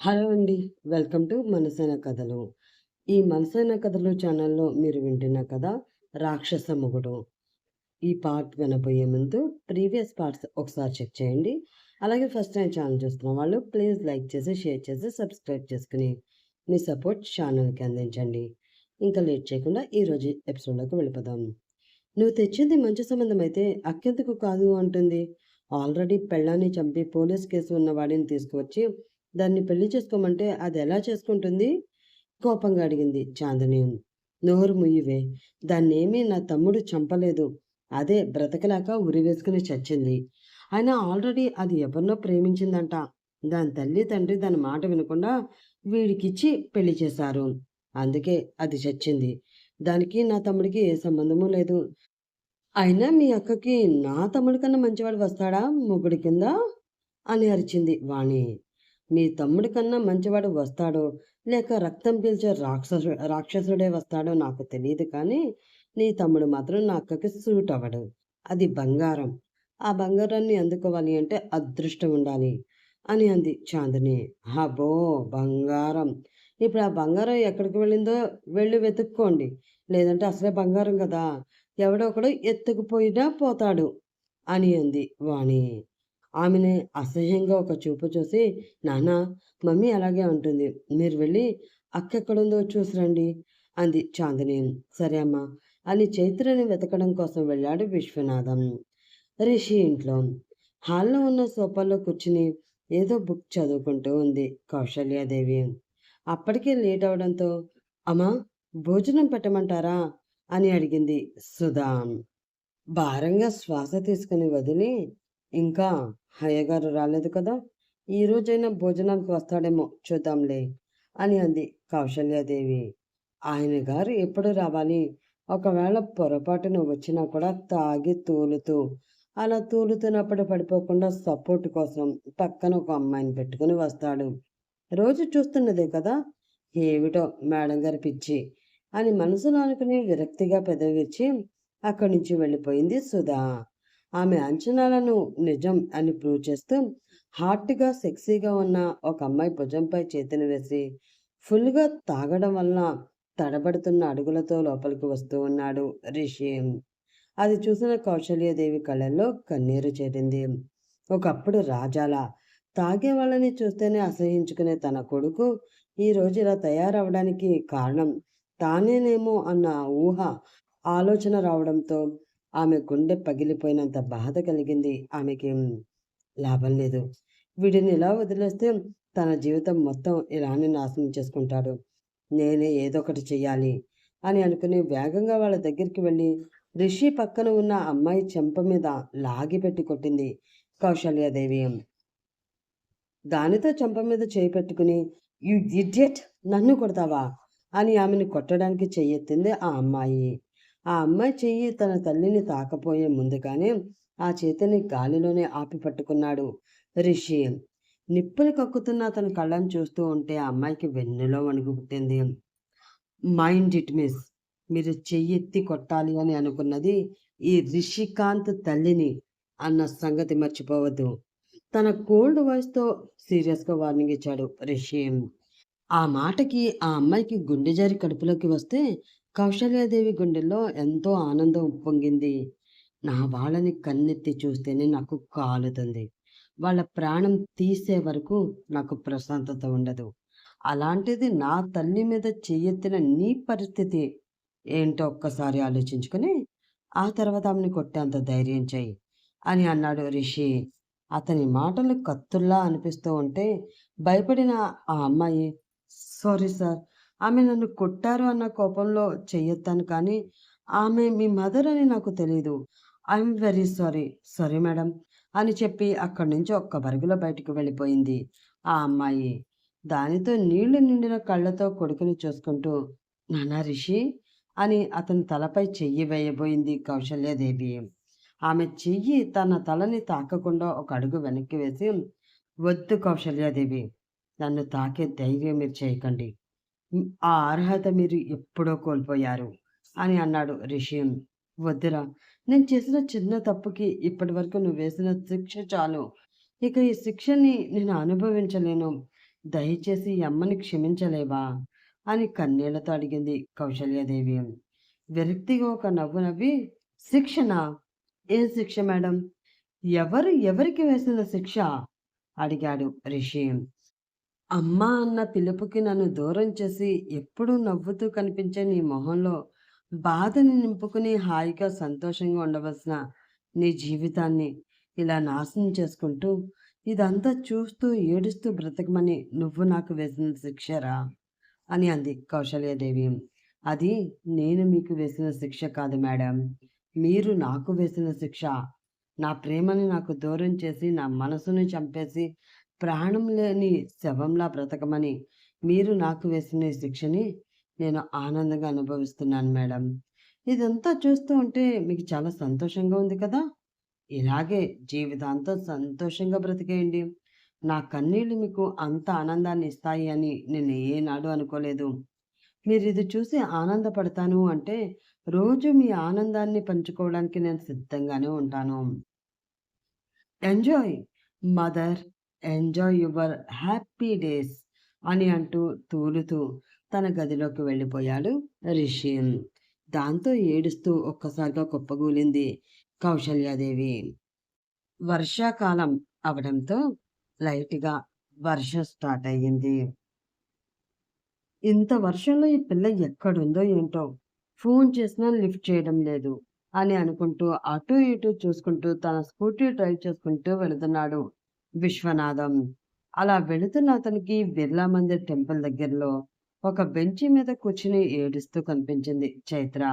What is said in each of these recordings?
Hello అండి. Welcome to మనసైన కథలు. ఈ మనసైన కథలు ఛానల్‌లో మీరు వింటున్న కథ 'రాక్షస మొగుడు'. ఈ పార్ట్ వినబోయే ముందు ప్రీవియస్ పార్ట్స్ ఒకసారి చెక్ చేయండి. అలాగే ఫస్ట్ టైం ఛానల్ చూస్తున్న వాళ్ళు ప్లీజ్ లైక్ చేసి, షేర్ చేసి, సబ్స్క్రైబ్ చేసుకొని మీ సపోర్ట్ ఛానల్‌కి అందించండి. ఇంకా లేట్ చేయకుండా ఈరోజు ఎపిసోడ్‌లోకి వెళ్ళిపోదాం. "నువ్వు తెచ్చింది మంచి సంబంధం అయితే అక్కెందుకు కాదు అంటుంది. ఆల్రెడీ పెళ్ళాన్ని చంపి పోలీస్ కేసు ఉన్న వాడిని తీసుకువచ్చి దాన్ని పెళ్లి చేసుకోమంటే అదెలా చేసుకుంటుంది?" కోపంగా అడిగింది చాందిని. "నోరు ముయ్యవే. దాన్నేమీ నా తమ్ముడు చంపలేదు. అదే బ్రతకలేక ఉరివేసుకుని చచ్చింది. అయినా ఆల్రెడీ అది ఎవరినో ప్రేమించిందంట. దాని తల్లి, తండ్రి దాని మాట వినకుండా వీడికిచ్చి పెళ్లి చేశారు. అందుకే అది చచ్చింది. దానికి నా తమ్ముడికి ఏ సంబంధమూ లేదు. అయినా మీ అక్కకి నా తమ్ముడి కన్నా మంచివాడు వస్తాడా మొగుడి కింద?" అని అరిచింది వాణి. "మీ తమ్ముడి కన్నా మంచివాడు వస్తాడో, లేక రక్తం పీల్చే రాక్షసుడే వస్తాడో నాకు తెలీదు కానీ, నీ తమ్ముడు మాత్రం నా అక్కకి సూట్ అవ్వడు. అది బంగారం. ఆ బంగారాన్ని అందుకోవాలి అంటే అదృష్టం ఉండాలి" అని అంది చాందిని. అబ్బో! బంగారం. ఇప్పుడు ఆ బంగారం ఎక్కడికి వెళ్ళిందో వెళ్లి వెతుక్కోండి. లేదంటే అసలే బంగారం గదా! ఎవడో ఒకడు ఎత్తుకుపోయినా పోతాడు అని అంది వాణి. ఆమెని అసహ్యంగా ఒక చూపు చూసి, "నాన్న, మమ్మీ అలాగే అంటుంది. మీరు వెళ్ళి అక్కెక్కడుందో చూసి రండి" అంది చాందిని. "సరే అమ్మా" అని చైత్రని వెతకడం కోసం వెళ్ళాడు విశ్వనాథం. రిషి ఇంట్లో హాల్‌లో ఉన్న సోఫాలో కూర్చుని ఏదో బుక్ చదువుకుంటూ ఉంది కౌసల్యాదేవి. అప్పటికే లేట్ అవడంతో, "అమ్మా, భోజనం పెట్టమంటారా?" అని అడిగింది సుధా. భారంగా శ్వాస తీసుకుని వదిలి, "ఇంకా అయ్యగారు రాలేదు కదా! ఈ రోజైనా భోజనానికి వస్తాడేమో చూద్దాంలే" అని అంది కౌసల్యాదేవి. "ఆయన గారు ఎప్పుడు రావాలి? ఒకవేళ పొరపాటున వచ్చినా కూడా తాగి తూలుతూ, అలా తూలుతున్నప్పుడు పడిపోకుండా సపోర్ట్ కోసం పక్కన ఒక అమ్మాయిని పెట్టుకుని వస్తాడు. రోజు చూస్తున్నదే కదా! ఏమిటో మేడం గారి పిచ్చి" అని మనసులో అనుకుని విరక్తిగా పెదవి విరిచి అక్కడి నుంచి వెళ్ళిపోయింది సుధా. ఆమె అంచనాలను నిజం అని ప్రూవ్ చేస్తూ హాట్‌గా, సెక్సీగా ఉన్న ఒక అమ్మాయి భుజంపై చేతిని వేసి ఫుల్‌గా తాగడం వలన తడబడుతున్న అడుగులతో లోపలికి వస్తూ ఉన్నాడు రిషి. అది చూసిన కౌసల్యాదేవి కళ్ళల్లో కన్నీరు చేరింది. ఒకప్పుడు రాజాలా తాగే వాళ్ళని చూస్తేనే అసహ్యించుకునే తన కొడుకు ఈరోజు ఇలా తయారవడానికి కారణం తానేనేమో అన్న ఊహ, ఆలోచన రావడంతో ఆమె గుండె పగిలిపోయినంత బాధ కలిగింది ఆమెకి. లాభం లేదు. వీడిని ఇలా వదిలేస్తే తన జీవితం మొత్తం ఇలానే నాశనం చేసుకుంటాడు. నేనే ఏదోకటి చెయ్యాలి అని అనుకుని వేగంగా వాళ్ళ దగ్గరికి వెళ్ళి రిషి పక్కన ఉన్న అమ్మాయి చెంప మీద లాగిపెట్టి కొట్టింది కౌసల్యాదేవి. దానితో చెంప మీద చేయి పెట్టుకుని, "యూ ఇడియట్! నన్ను కొడతావా?" అని ఆమెని కొట్టడానికి చెయ్యెత్తింది ఆ అమ్మాయి. ఆ అమ్మాయి చెయ్యి తన తల్లిని తాకపోయే ముందుగానే ఆ చేతిని గాలిలోనే ఆపి పట్టుకున్నాడు రిషి. నిప్పులు కక్కుతున్న అతని కళ్ళను చూస్తూ ఉంటే ఆ అమ్మాయికి వెన్నులో వణుకు పుట్టింది. Mind it miss. మీరు చెయ్యెత్తి కొట్టాలి అని అనుకున్నది ఈ రిషికాంత్ తల్లిని అన్న సంగతి మర్చిపోవద్దు. తన కోల్డ్ వాయిస్‌తో సీరియస్‌గా వార్నింగ్ ఇచ్చాడు రిషి. ఆ మాటకి ఆ అమ్మాయికి గుండె జారి కడుపులోకి వస్తే కౌసల్యాదేవి గుండెల్లో ఎంతో ఆనందం ఉప్పొంగింది. నా వాళ్ళని కన్నెత్తి చూస్తేనే నాకు కాలుతుంది. వాళ్ళ ప్రాణం తీసే వరకు నాకు ప్రశాంతత ఉండదు. అలాంటిది నా తల్లి మీద చెయ్యెత్తిన నీ పరిస్థితి ఏంటో ఒక్కసారి ఆలోచించుకొని, ఆ తర్వాత ఆమెని కొట్టేంత ధైర్యం చెయ్యి అని అన్నాడు రిషి. అతని మాటలు కత్తుల్లా అనిపిస్తూ ఉంటే భయపడిన ఆ అమ్మాయి, "సారీ సార్. ఆమె నన్ను కొట్టారు అన్న కోపంలో చెయ్యెత్తాను కానీ, ఆమె మీ మదర్ అని నాకు తెలీదు. I'm very sorry. Sorry madam" అని చెప్పి అక్కడి నుంచి ఒక్క పరుగులో బయటికి వెళ్ళిపోయింది ఆ అమ్మాయి. దానితో నీళ్లు నిండిన కళ్ళతో కొడుకుని చూసుకుంటూ, "నాన్నా రిషి" అని అతని తలపై చెయ్యి వేయబోయింది కౌసల్యాదేవి. ఆమె చెయ్యి తన తలని తాకకుండా ఒక అడుగు వెనక్కి వేసి, "వద్దు కౌసల్యాదేవి. నన్ను తాకే ధైర్యం మీరు చేయకండి. ఆ అర్హత మీరు ఎప్పుడో కోల్పోయారు" అని అన్నాడు రిషి. "వద్దురా! నేను చేసిన చిన్న తప్పుకి ఇప్పటివరకు నువ్వు వేసిన శిక్ష చాలు. ఇక ఈ శిక్షని నేను అనుభవించలేను. దయచేసి ఈ అమ్మని క్షమించలేవా అని కన్నీళ్లతో అడిగింది కౌశల్యాదేవి. విరక్తిగా ఒక నవ్వు నవ్వి, శిక్షణ? ఏం శిక్ష మేడం? ఎవరికి వేసిన శిక్ష? అడిగాడు రిషి. అమ్మా అన్న పిలుపుకి నన్ను దూరం చేసి ఎప్పుడూ నవ్వుతూ కనిపించే నీ మొహంలో బాధని నింపుకుని హాయిగా సంతోషంగా ఉండవలసిన నీ జీవితాన్ని ఇలా నాశనం చేసుకుంటూ ఇదంతా చూస్తూ ఏడుస్తూ బ్రతకమని నువ్వు నాకు వేసిన శిక్షరా అని అంది కౌశల్యాదేవి. అది నేను మీకు వేసిన శిక్ష కాదు మేడం, మీరు నాకు వేసిన శిక్ష. నా ప్రేమని నాకు దూరం చేసి నా మనసుని చంపేసి ప్రాణం లేని శవంలా బ్రతకమని మీరు నాకు వేసిన ఈ శిక్షని నేను ఆనందంగా అనుభవిస్తున్నాను మేడం. ఇదంతా చూస్తూ ఉంటే మీకు చాలా సంతోషంగా ఉంది కదా! ఇలాగే జీవితాంతం సంతోషంగా బ్రతికేయండి. నా కన్నీళ్ళు మీకు అంత ఆనందాన్ని ఇస్తాయి అని నేను ఏనాడు అనుకోలేదు. మీరిది చూసి ఆనందపడతాను అంటే రోజు మీ ఆనందాన్ని పంచుకోవడానికి నేను సిద్ధంగానే ఉంటాను. Enjoy mother, enjoy your happy days అని అంటూ తూలుతూ తన గదిలోకి వెళ్ళిపోయాడు రిషి. దాంతో ఏడుస్తూ ఒక్కసారిగా కుప్పగూలింది కౌశల్యాదేవి. వర్షాకాలం అవడంతో లైట్‌గా వర్షం స్టార్ట్ అయ్యింది. ఇంత వర్షంలో ఈ పిల్ల ఎక్కడుందో ఏంటో! ఫోన్ చేసినా లిఫ్ట్ చేయడం లేదు అని అనుకుంటూ అటూ ఇటూ చూసుకుంటూ తన స్కూటీ డ్రైవ్ చేసుకుంటూ వెళుతున్నాడు విశ్వనాథం. అలా వెళుతున్న అతనికి బిర్లా మందిర్ టెంపుల్ దగ్గరలో ఒక బెంచి మీద కూర్చుని ఏడుస్తూ కనిపించింది చైత్ర.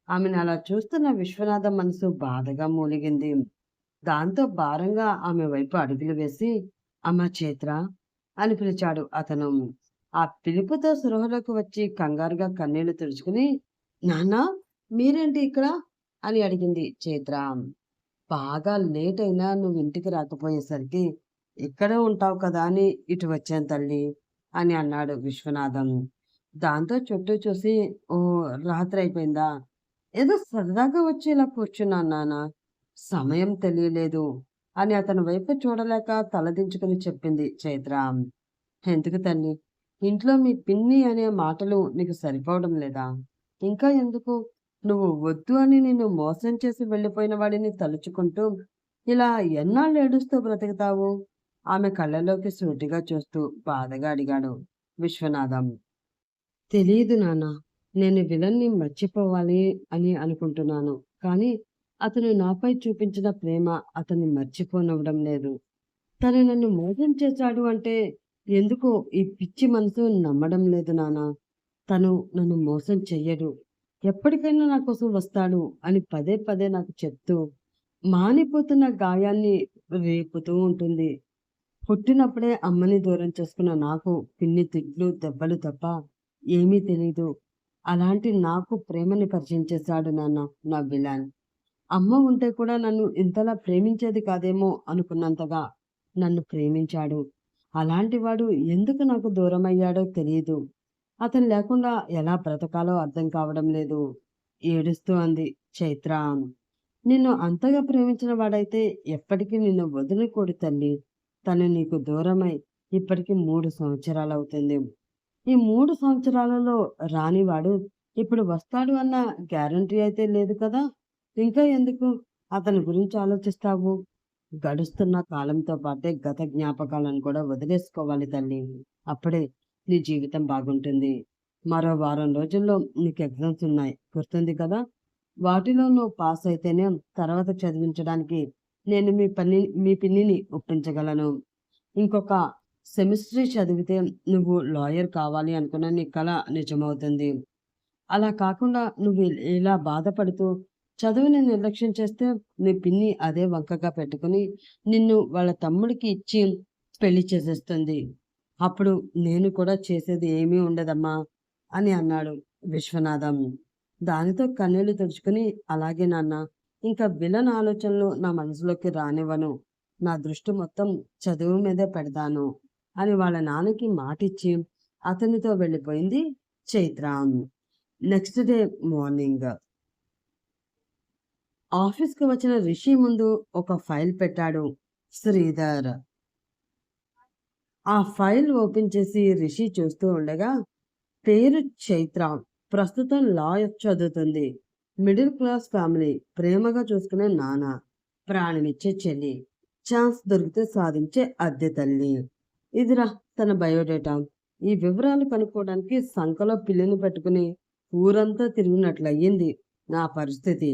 ఆమెను అలా చూస్తున్న విశ్వనాథం మనసు బాధగా మూలిగింది. దాంతో భారంగా ఆమె వైపు అడుగులు వేసి, అమ్మా చైత్ర అని పిలిచాడు అతను. ఆ పిలుపుతో స్పృహలోకి వచ్చి కంగారుగా కన్నీళ్లు తుడుచుకుని, నాన్నా మీరేంటి ఇక్కడ అని అడిగింది చైత్ర. బాగా లేట్ అయినా నువ్వు ఇంటికి రాకపోయేసరికి ఇక్కడే ఉంటావు కదా అని ఇటు వచ్చాను తల్లి అని అన్నాడు విశ్వనాథం. దాంతో చుట్టూ చూసి, ఓ రాత్రి అయిపోయిందా, ఏదో సరదాగా వచ్చి ఇలా కూర్చున్నాను నాన్న, సమయం తెలియలేదు అని అతని వైపు చూడలేక తలదించుకుని చెప్పింది చైత్ర. ఎందుకు తల్లి, ఇంట్లో మీ పిన్ని అనే మాటలు నీకు సరిపోవడం లేదా? ఇంకా ఎందుకు నువ్వు వద్దు అని నిన్ను మోసం చేసి వెళ్ళిపోయిన వాడిని తలుచుకుంటూ ఇలా ఎన్నాళ్ళు ఏడుస్తూ బ్రతుకుతావు? ఆమె కళ్ళలోకి సూటిగా చూస్తూ బాధగా అడిగాడు విశ్వనాథం. తెలీదు నాన్న, నేను విలన్ని మర్చిపోవాలి అని అనుకుంటున్నాను. కానీ అతను నాపై చూపించిన ప్రేమ అతన్ని మర్చిపోనివ్వడం లేదు. తను నన్ను మోసం చేశాడు అంటే ఎందుకో ఈ పిచ్చి మనసు నమ్మడం లేదు నాన్న. తను నన్ను మోసం చెయ్యడు, ఎప్పటికైనా నా కోసం వస్తాడు అని పదే పదే నాకు చెప్తూ మానిపోతున్న గాయాన్ని రేపుతూ ఉంటుంది. పుట్టినప్పుడే అమ్మని దూరం చేసుకున్న నాకు పిన్ని తిట్లు, దెబ్బలు తప్ప ఏమీ తెలీదు. అలాంటి నాకు ప్రేమని పరిచయం చేశాడు నాన్న నా విలన్. అమ్మ ఉంటే కూడా నన్ను ఇంతలా ప్రేమించేది కాదేమో అనుకున్నంతగా నన్ను ప్రేమించాడు. అలాంటి వాడు ఎందుకు నాకు దూరమయ్యాడో తెలీదు. అతను లేకుండా ఎలా బ్రతకాలో అర్థం కావడం లేదు. ఏడుస్తూ అంది చైత్ర. నిన్ను అంతగా ప్రేమించిన వాడైతే ఎప్పటికీ నిన్ను వదలకూడదు తల్లి. తను నీకు దూరమై ఇప్పటికి 3 సంవత్సరాలవుతుంది. ఈ 3 సంవత్సరాలలో రానివాడు ఇప్పుడు వస్తాడు అన్న గ్యారంటీ అయితే లేదు కదా! ఇంకా ఎందుకు అతని గురించి ఆలోచిస్తావు? గడుస్తున్న కాలంతో పాటే గత జ్ఞాపకాలను కూడా వదిలేసుకోవాలి తల్లి. అప్పుడే నీ జీవితం బాగుంటుంది. మరో వారం రోజుల్లో నీకు ఎగ్జామ్స్ ఉన్నాయి. గుర్తుంది కదా! వాటిలో నువ్వు పాస్ అయితేనే తర్వాత చదివించడానికి నేను మీ పిన్నిని ఒప్పించగలను. ఇంకొక సెమిస్ట్రీ చదివితే నువ్వు లాయర్ కావాలి అనుకున్న నీ కల నిజమవుతుంది. అలా కాకుండా నువ్వు ఇలా బాధపడుతూ చదువుని నిర్లక్ష్యం చేస్తే మీ పిన్ని అదే వంకగా పెట్టుకుని నిన్ను వాళ్ళ తమ్ముడికి ఇచ్చి పెళ్లి చేసేస్తుంది. అప్పుడు నేను కూడా చేసేది ఏమీ ఉండదమ్మా అని అన్నాడు విశ్వనాథం. దానితో కన్నీళ్లు తుడుచుకుని, అలాగే నాన్న, ఇంకా విలన్ ఆలోచనలు నా మనసులోకి రానివ్వను. నా దృష్టి మొత్తం చదువు మీదే పెడతాను అని వాళ్ళ నాన్నకి మాటిచ్చి అతనితో వెళ్ళిపోయింది చైత్ర. నెక్స్ట్ డే మార్నింగ్ ఆఫీస్‌కి వచ్చిన రిషి ముందు ఒక ఫైల్ పెట్టాడు శ్రీధర్. ఆ ఫైల్ ఓపెన్ చేసి రిషి చూస్తూ ఉండగా, పేరు చైత్ర. ప్రస్తుతం లా చదువుతుంది. Middle class family. ప్రేమగా చూసుకునే నాన్న. ప్రాణమిచ్చే చెల్లి. ఛాన్స్ దొరికితే సాధించే అద్దె తల్లి. ఇదిరా తన బయోడేటా. ఈ వివరాలు కనుక్కోవడానికి సంకలో పిల్లిని పెట్టుకుని ఊరంతా తిరిగినట్లయింది నా పరిస్థితి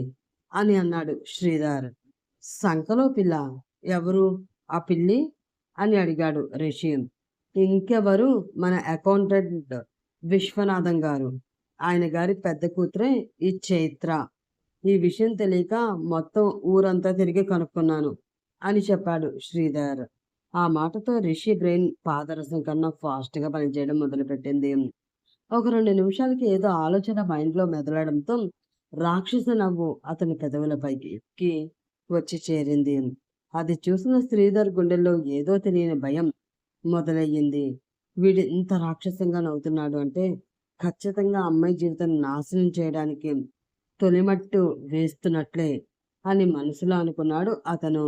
అని అన్నాడు శ్రీధర్. సంకలో పిల్ల? ఎవరు ఆ పిల్లి అని అడిగాడు రిషి. ఇంకెవరు, మన అకౌంటెంట్ విశ్వనాథం గారు. ఆయన గారి పెద్ద కూతురే ఈ చైత్ర. ఈ విషయం తెలియక మొత్తం ఊరంతా తిరిగి కనుక్కున్నాను అని చెప్పాడు శ్రీధర్. ఆ మాటతో రిషి బ్రెయిన్ పాదరసం కన్నా ఫాస్ట్గా పనిచేయడం మొదలుపెట్టింది. ఒక 2 నిమిషాలకి ఏదో ఆలోచన మైండ్లో మెదలడంతో రాక్షస నవ్వు అతని పెదవులపైకి వచ్చి చేరింది. అది చూసిన శ్రీధర్ గుండెల్లో ఏదో తెలియని భయం మొదలయ్యింది. వీడు ఇంత రాక్షసంగా నవ్వుతున్నాడు అంటే ఖచ్చితంగా అమ్మాయి జీవితం నాశనం చేయడానికి తొలిమట్టు వేస్తున్నట్లే అని మనసులో అనుకున్నాడు అతను.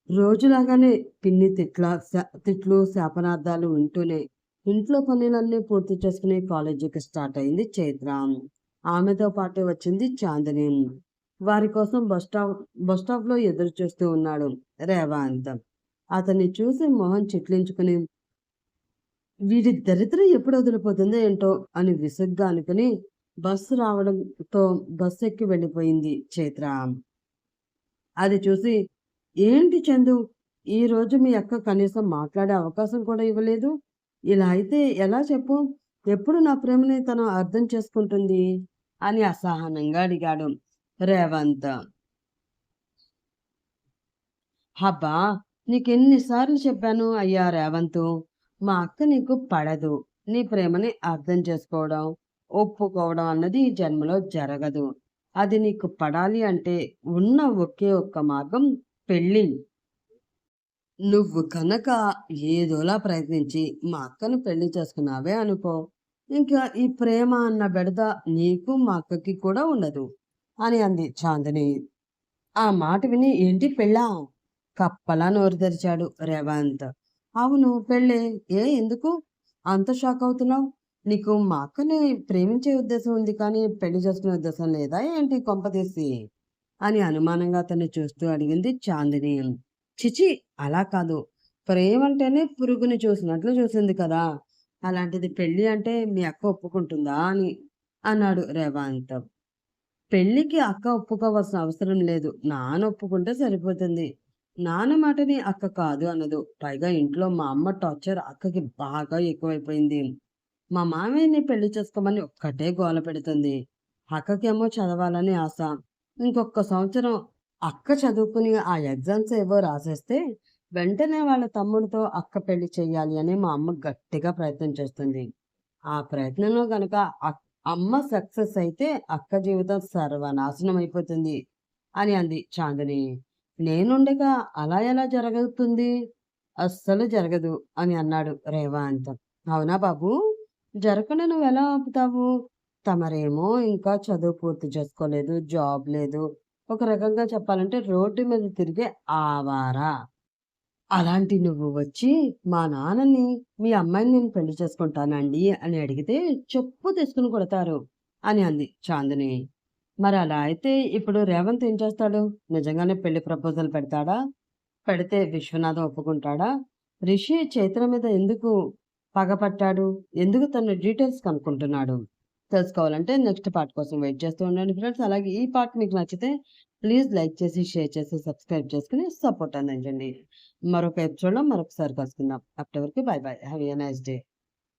రోజులాగానే పిన్ని తిట్లు శాపనార్థాలు వింటూనే ఇంట్లో పనులన్నీ పూర్తి చేసుకుని కాలేజీకి స్టార్ట్ అయింది చైత్ర. ఆమెతో పాటు వచ్చింది చాందిని. వారి కోసం బస్ స్టాప్లో ఎదురు చూస్తూ ఉన్నాడు రేవంత్. అతన్ని చూసి మొహం చిట్లించుకుని, వీడి దరిద్రం ఎప్పుడు వదిలిపోతుందో ఏంటో అని విసుగ్గా అనుకుని బస్సు రావడంతో బస్సు ఎక్కి వెళ్ళిపోయింది చైత్ర. అది చూసి, ఏంటి చందు, ఈరోజు మీ అక్క కనీసం మాట్లాడే అవకాశం కూడా ఇవ్వలేదు. ఇలా అయితే ఎలా చెప్పు? ఎప్పుడు నా ప్రేమని తను అర్థం చేసుకుంటుంది అని అసహనంగా అడిగాడు రేవంత్. హబ్బా, నీకెన్నిసార్లు చెప్పాను అయ్యా రేవంత్, మా అక్క నీకు పడదు. నీ ప్రేమని అర్థం చేసుకోవడం, ఒప్పుకోవడం అన్నది ఈ జన్మలో జరగదు. అది నీకు పడాలి అంటే ఉన్న ఒకే ఒక్క మార్గం పెళ్ళి. నువ్వు కనుక ఏదోలా ప్రయత్నించి మా అక్కను పెళ్లి చేసుకున్నావే అనుకో, ఇంకా ఈ ప్రేమ అన్న బెడద నీకు మా అక్కకి కూడా ఉండదు అని అంది చాందిని. ఆ మాట విని, ఏంటి పెళ్ళా? కప్పలా నోరు తెరిచాడు రేవంత్. అవును పెళ్ళే. ఎందుకు అంత షాక్ అవుతున్నావు? నీకు మా అక్కని ప్రేమించే ఉద్దేశం ఉంది కానీ పెళ్లి చేసుకునే ఉద్దేశం లేదా ఏంటి కొంపతీసి అని అనుమానంగా అతన్ని చూస్తూ అడిగింది చాందిని. చిచి, అలా కాదు. ప్రేమంటేనే పురుగుని చూసినట్లు చూసింది కదా! అలాంటిది పెళ్లి అంటే మీ అక్క ఒప్పుకుంటుందా అని అన్నాడు రేవంత్. పెళ్ళికి అక్క ఒప్పుకోవాల్సిన అవసరం లేదు. నాన్న ఒప్పుకుంటే సరిపోతుంది. నాన్న మాటని అక్క కాదు అనదు. పైగా ఇంట్లో మా అమ్మ టార్చర్ అక్కకి బాగా ఎక్కువైపోయింది. మా మామయ్యని పెళ్లి చేసుకోమని ఒక్కటే గోల పెడుతుంది. అక్కకేమో చదవాలని ఆశ. ఇంకొక సంవత్సరం అక్క చదువుకుని ఆ ఎగ్జామ్స్ ఏవో రాసేస్తే వెంటనే వాళ్ళ తమ్ముడితో అక్క పెళ్లి చెయ్యాలి అని మా అమ్మ గట్టిగా ప్రయత్నం చేస్తుంది. ఆ ప్రయత్నంలో గనక అమ్మ సక్సెస్ అయితే అక్క జీవితం సర్వనాశనం అయిపోతుంది అని అంది చాందిని. నేనుండగా అలా ఎలా జరుగుతుంది? అస్సలు జరగదు అని అన్నాడు రేవంత్. అవునా బాబు? జరగకుండా నువ్వెలా ఆపుతావు? తమరేమో ఇంకా చదువు పూర్తి చేసుకోలేదు, జాబ్ లేదు. ఒక రకంగా చెప్పాలంటే రోడ్డు మీద తిరిగే ఆవారా. అలాంటి నువ్వు వచ్చి మా నాన్నని, మీ అమ్మాయిని నేను పెళ్లి చేసుకుంటానండి అని అడిగితే చెప్పు తీసుకుని కొడతారు అని అంది చాందిని. మరి అలా అయితే ఇప్పుడు రేవంత్ ఏం చేస్తాడు? నిజంగానే పెళ్లి ప్రపోజల్ పెడతాడా? పెడితే విశ్వనాథం ఒప్పుకుంటాడా? రిషి చైత్ర మీద ఎందుకు పగపట్టాడు? ఎందుకు తన డీటెయిల్స్ కనుక్కుంటున్నాడు? తెలుసుకోవాలంటే నెక్స్ట్ పార్ట్ కోసం వెయిట్ చేస్తూ ఉండండి ఫ్రెండ్స్. అలాగే ఈ పార్ట్ మీకు నచ్చితే ప్లీజ్ లైక్ చేసి, షేర్ చేసి, సబ్స్క్రైబ్ చేసుకుని సపోర్ట్ అందించండి. మరొక ఎపిసోడ్‌లో మరొకసారి కలుసుకుందాం. అప్పటి వరకు by by. Have a nice day.